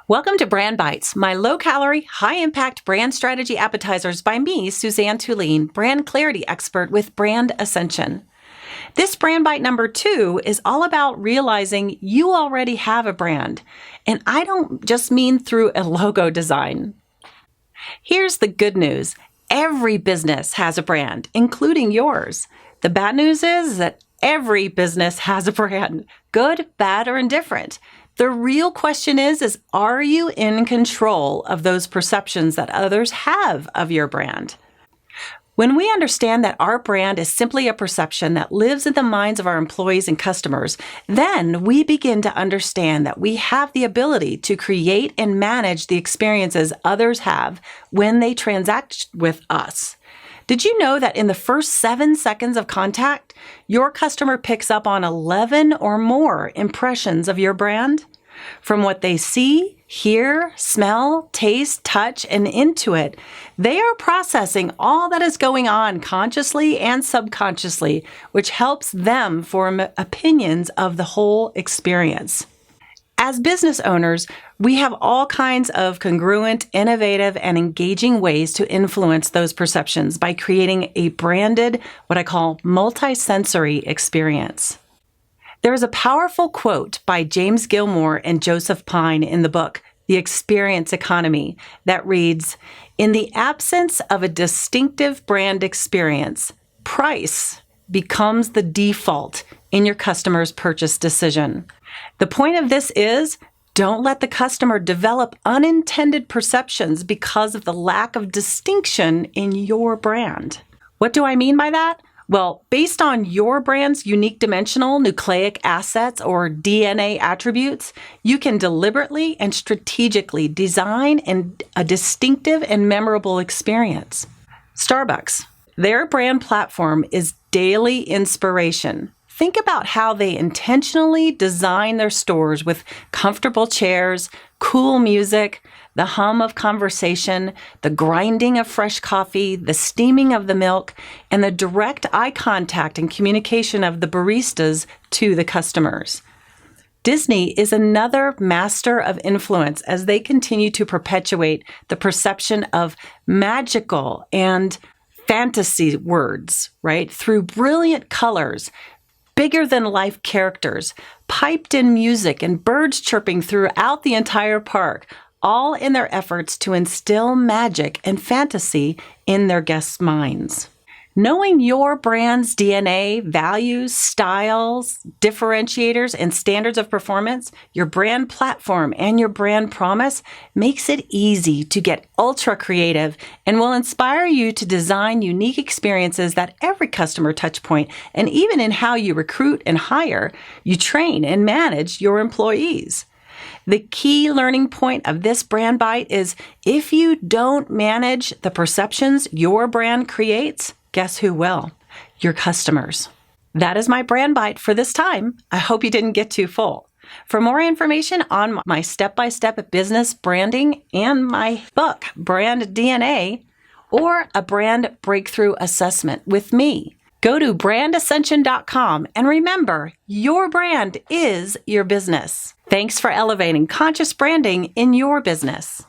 Welcome to Brand Bites, my low-calorie, high-impact brand strategy appetizers by me, Suzanne Tulien, brand clarity expert with Brand Ascension. This Brand Bite number 2 is all about realizing you already have a brand, and I don't just mean through a logo design. Here's the good news. Every business has a brand, including yours. The bad news is that every business has a brand, good, bad, or indifferent. The real question is are you in control of those perceptions that others have of your brand? When we understand that our brand is simply a perception that lives in the minds of our employees and customers, then we begin to understand that we have the ability to create and manage the experiences others have when they transact with us. Did you know that in the first 7 seconds of contact, your customer picks up on 11 or more impressions of your brand? From what they see, hear, smell, taste, touch, and intuit, they are processing all that is going on consciously and subconsciously, which helps them form opinions of the whole experience. As business owners, we have all kinds of congruent, innovative, and engaging ways to influence those perceptions by creating a branded, what I call multi-sensory experience. There is a powerful quote by James Gilmore and Joseph Pine in the book, The Experience Economy, that reads, "In the absence of a distinctive brand experience, price becomes the default in your customer's purchase decision." The point of this is, don't let the customer develop unintended perceptions because of the lack of distinction in your brand. What do I mean by that? Well, based on your brand's unique dimensional nucleic assets or DNA attributes, you can deliberately and strategically design a distinctive and memorable experience. Starbucks, their brand platform is daily inspiration. Think about how they intentionally design their stores with comfortable chairs, cool music, the hum of conversation, the grinding of fresh coffee, the steaming of the milk, and the direct eye contact and communication of the baristas to the customers. Disney is another master of influence as they continue to perpetuate the perception of magical and fantasy words, right? Through brilliant colors, bigger-than-life characters, piped-in music, and birds chirping throughout the entire park, all in their efforts to instill magic and fantasy in their guests' minds. Knowing your brand's DNA, values, styles, differentiators, and standards of performance, your brand platform, and your brand promise makes it easy to get ultra creative and will inspire you to design unique experiences that every customer touchpoint, and even in how you recruit and hire, you train and manage your employees. The key learning point of this Brand Bite is if you don't manage the perceptions your brand creates, guess who will? Your customers. That is my Brand Bite for this time. I hope you didn't get too full. For more information on my step-by-step business branding and my book, Brand DNA, or a brand breakthrough assessment with me, go to brandascension.com and remember, your brand is your business. Thanks for elevating conscious branding in your business.